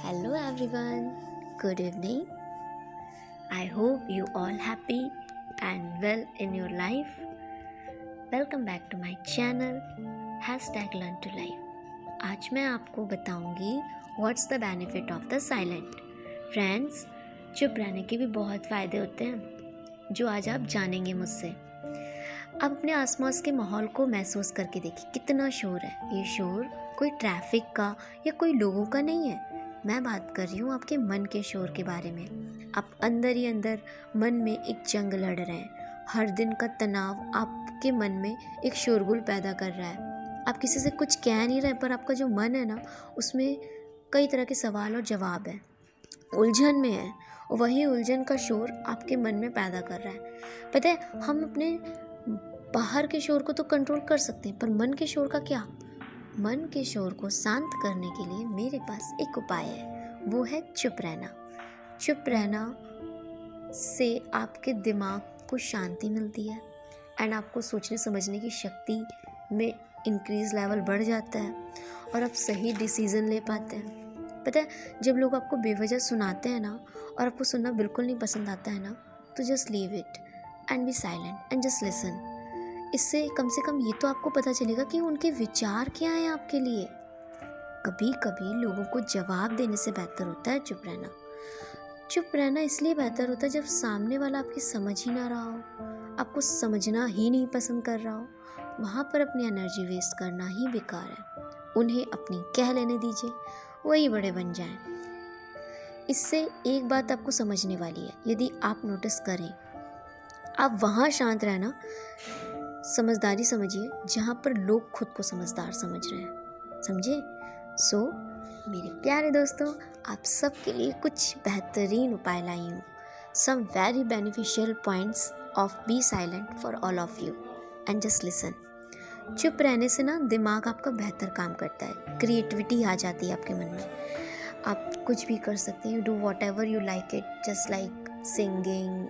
Hello everyone, good evening. I hope you all happy and well in your life. Welcome back to my channel #Learn to Life. आज मैं आपको बताऊंगी What's the benefit of the silent. Friends, चुप रहने के भी बहुत फ़ायदे होते हैं जो आज आप जानेंगे मुझसे। अब अपने आसपास के माहौल को महसूस करके देखिए, कितना शोर है। ये शोर कोई ट्रैफिक का या कोई लोगों का नहीं है। मैं बात कर रही हूँ आपके मन के शोर के बारे में। आप अंदर ही अंदर मन में एक जंग लड़ रहे हैं। हर दिन का तनाव आपके मन में एक शोरगुल पैदा कर रहा है। आप किसी से कुछ कह नहीं रहे, पर आपका जो मन है ना, उसमें कई तरह के सवाल और जवाब है, उलझन में है। वही उलझन का शोर आपके मन में पैदा कर रहा है। पता है, हम अपने बाहर के शोर को तो कंट्रोल कर सकते हैं, पर मन के शोर का क्या? मन के शोर को शांत करने के लिए मेरे पास एक उपाय है, वो है चुप रहना। चुप रहना से आपके दिमाग को शांति मिलती है एंड आपको सोचने समझने की शक्ति में इंक्रीज लेवल बढ़ जाता है और आप सही डिसीज़न ले पाते हैं। पता है, जब लोग आपको बेवजह सुनाते हैं ना, और आपको सुनना बिल्कुल नहीं पसंद आता है ना, तो just leave it and be silent and just listen. इससे कम से कम ये तो आपको पता चलेगा कि उनके विचार क्या हैं आपके लिए। कभी कभी लोगों को जवाब देने से बेहतर होता है चुप रहना। चुप रहना इसलिए बेहतर होता है जब सामने वाला आपकी समझ ही ना रहा हो, आपको समझना ही नहीं पसंद कर रहा हो। वहाँ पर अपनी एनर्जी वेस्ट करना ही बेकार है। उन्हें अपनी कह लेने दीजिए, वही बड़े बन जाएं। इससे एक बात आपको समझने वाली है, यदि आप नोटिस करें, आप वहाँ शांत रहना समझदारी समझिए जहाँ पर लोग खुद को समझदार समझ रहे हैं। समझे? सो मेरे प्यारे दोस्तों, आप सबके लिए कुछ बेहतरीन उपाय लाई हूँ। Some very beneficial points of be silent for all of you and just listen. चुप रहने से ना दिमाग आपका बेहतर काम करता है, क्रिएटिविटी आ जाती है आपके मन में। आप कुछ भी कर सकते हैं, you do what ever you like it, just like singing,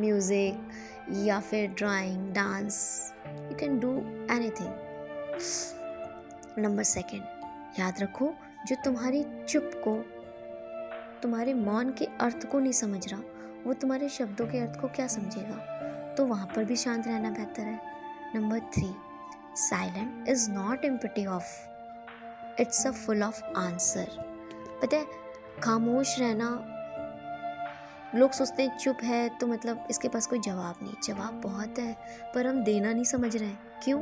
music, या फिर drawing, dance, you can do anything. Number 2, याद रखो, जो तुम्हारी चुप को, तुम्हारे मौन के अर्थ को नहीं समझ रहा, वो तुम्हारे शब्दों के अर्थ को क्या समझेगा? तो वहाँ पर भी शांत रहना बेहतर है। Number 3, silent is not empty of, it's a full of answer. पता है, खामोश रहना, लोग सोचते हैं चुप है तो मतलब इसके पास कोई जवाब नहीं। जवाब बहुत है, पर हम देना नहीं समझ रहे हैं। क्यों?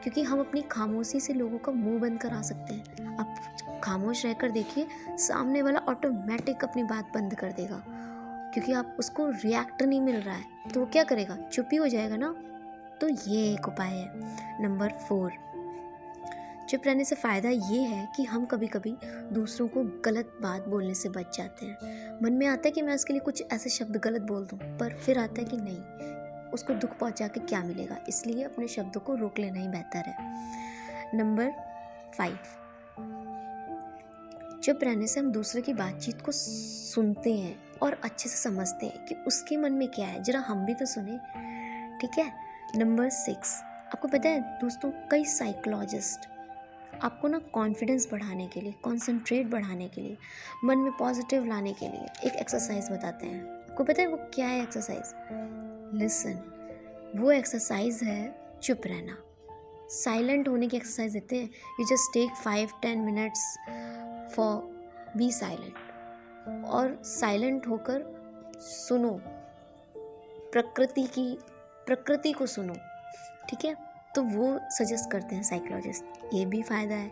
क्योंकि हम अपनी खामोशी से लोगों का मुंह बंद करा सकते हैं। आप खामोश रहकर देखिए, सामने वाला ऑटोमेटिक अपनी बात बंद कर देगा, क्योंकि आप उसको रिएक्ट नहीं मिल रहा है, तो वो क्या करेगा? चुप ही हो जाएगा ना। तो ये एक उपाय है। नंबर 4, चुप रहने से फ़ायदा ये है कि हम कभी कभी दूसरों को गलत बात बोलने से बच जाते हैं। मन में आता है कि मैं उसके लिए कुछ ऐसे शब्द गलत बोल दूं, पर फिर आता है कि नहीं, उसको दुख पहुंचा के क्या मिलेगा, इसलिए अपने शब्दों को रोक लेना ही बेहतर है। नंबर 5, चुप रहने से हम दूसरे की बातचीत को सुनते हैं और अच्छे से समझते हैं कि उसके मन में क्या है। जरा हम भी तो सुने, ठीक है? नंबर 6, आपको पता है दोस्तों, कई साइकोलॉजिस्ट आपको ना कॉन्फिडेंस बढ़ाने के लिए, कॉन्सेंट्रेट बढ़ाने के लिए, मन में पॉजिटिव लाने के लिए एक एक्सरसाइज बताते हैं। आपको पता है वो क्या है एक्सरसाइज? लिसन, वो एक्सरसाइज है चुप रहना। साइलेंट होने की एक्सरसाइज देते हैं। You just take 5-10 minutes for be silent, और साइलेंट होकर सुनो, प्रकृति को सुनो, ठीक है? तो वो सजेस्ट करते हैं साइकोलॉजिस्ट। ये भी फ़ायदा है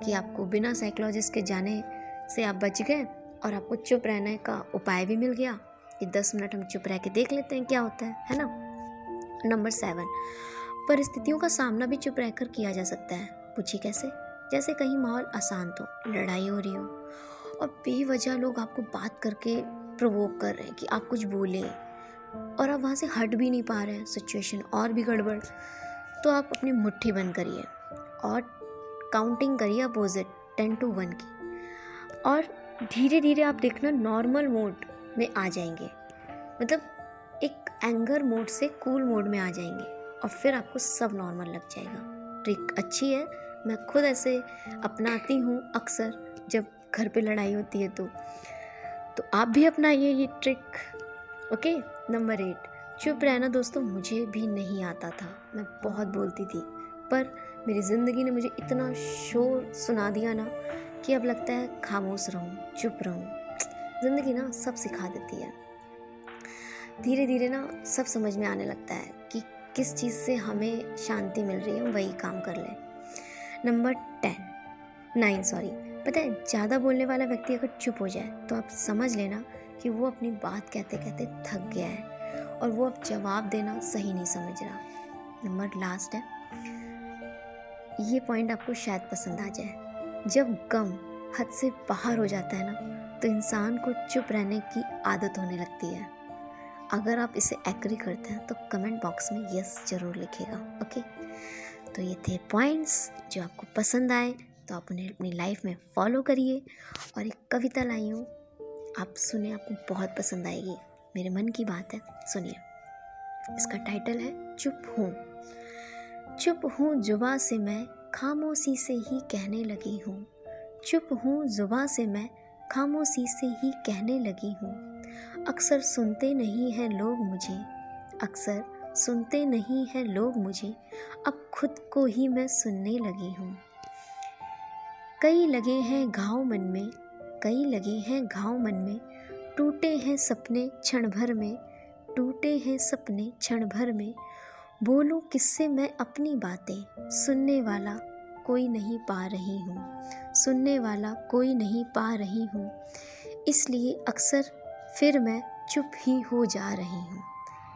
कि आपको बिना साइकोलॉजिस्ट के जाने से आप बच गए और आपको चुप रहने का उपाय भी मिल गया। ये 10 मिनट हम चुप रह के देख लेते हैं क्या होता है ना? नंबर 7, परिस्थितियों का सामना भी चुप रहकर किया जा सकता है। पूछिए कैसे? जैसे कहीं माहौल अशांत हो, लड़ाई हो रही हो और बेवजह लोग आपको बात करके प्रोवोक कर रहे हैं कि आप कुछ बोले, और आप वहाँ से हट भी नहीं पा रहे हैं, सिचुएशन और भी गड़बड़, तो आप अपनी मुट्ठी बंद करिए और काउंटिंग करिए अपोजिट 10 to 1 की, और धीरे धीरे आप देखना नॉर्मल मोड में आ जाएंगे। मतलब एक एंगर मोड से कूल मोड में आ जाएंगे और फिर आपको सब नॉर्मल लग जाएगा। ट्रिक अच्छी है, मैं खुद ऐसे अपनाती हूँ अक्सर जब घर पे लड़ाई होती है तो आप भी अपनाइए ये ट्रिक। ओके। नंबर 8, चुप रहना। दोस्तों मुझे भी नहीं आता था, मैं बहुत बोलती थी, पर मेरी ज़िंदगी ने मुझे इतना शोर सुना दिया ना कि अब लगता है खामोश रहूं, चुप रहूं। ज़िंदगी ना सब सिखा देती है, धीरे धीरे ना सब समझ में आने लगता है कि किस चीज़ से हमें शांति मिल रही है, हम वही काम कर लें। नंबर 9, पता है, ज़्यादा बोलने वाला व्यक्ति अगर चुप हो जाए तो आप समझ लेना कि वो अपनी बात कहते कहते थक गया है और वो अब जवाब देना सही नहीं समझ रहा। नंबर लास्ट है, ये पॉइंट आपको शायद पसंद आ जाए। जब गम हद से बाहर हो जाता है ना तो इंसान को चुप रहने की आदत होने लगती है। अगर आप इसे एग्री करते हैं तो कमेंट बॉक्स में यस जरूर लिखिएगा। ओके, तो ये थे पॉइंट्स जो आपको पसंद आए तो आप उन्हें अपनी लाइफ में फॉलो करिए। और एक कविता लाई हूँ, आप सुने, आपको बहुत पसंद आएगी, मेरे मन की बात है, सुनिए। इसका टाइटल है चुप हूँ। चुप हूँ जुबां से मैं खामोशी से ही कहने लगी हूँ। चुप हूँ जुबां से मैं खामोशी से ही कहने लगी हूँ। अक्सर सुनते नहीं हैं लोग मुझे, अक्सर सुनते नहीं हैं लोग मुझे, अब खुद को ही मैं सुनने लगी हूँ। कई लगे हैं घाव मन में, कई लगे हैं घाव मन में, टूटे हैं सपने क्षण भर में, टूटे हैं सपने क्षण भर में। बोलूं किससे मैं अपनी बातें, सुनने वाला कोई नहीं पा रही हूँ, सुनने वाला कोई नहीं पा रही हूँ। इसलिए अक्सर फिर मैं चुप ही हो जा रही हूँ,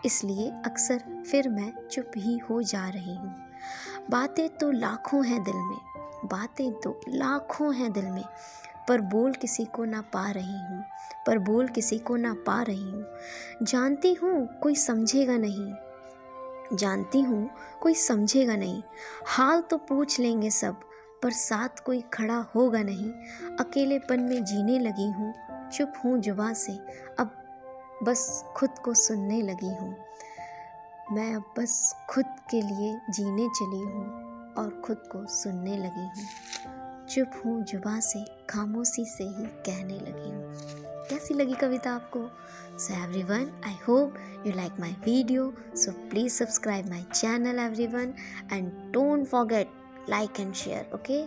इसलिए अक्सर फिर मैं चुप ही हो जा रही हूँ। बातें तो लाखों हैं दिल में, बातें तो लाखों हैं दिल में, पर बोल किसी को ना पा रही हूँ, पर बोल किसी को ना पा रही हूँ। जानती हूँ कोई समझेगा नहीं, जानती हूँ कोई समझेगा नहीं, हाल तो पूछ लेंगे सब, पर साथ कोई खड़ा होगा नहीं। अकेलेपन में जीने लगी हूँ, चुप हूँ जुबां से, अब बस खुद को सुनने लगी हूँ। मैं अब बस खुद के लिए जीने चली हूँ और खुद को सुनने लगी हूँ। चुप हूँ जुबां से खामोशी से ही कहने लगी हूँ। कैसी लगी कविता आपको? So everyone, I hope you like my video. So please subscribe my channel everyone and don't forget like and share. Okay?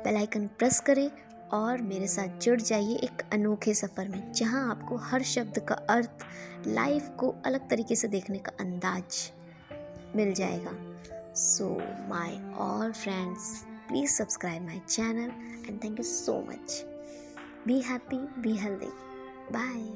Bell icon press करें और मेरे साथ जुड़ जाइए एक अनोखे सफ़र में, जहां आपको हर शब्द का अर्थ, लाइफ को अलग तरीके से देखने का अंदाज मिल जाएगा। So my all friends, please subscribe my channel and thank you so much. Be happy, be healthy. Bye.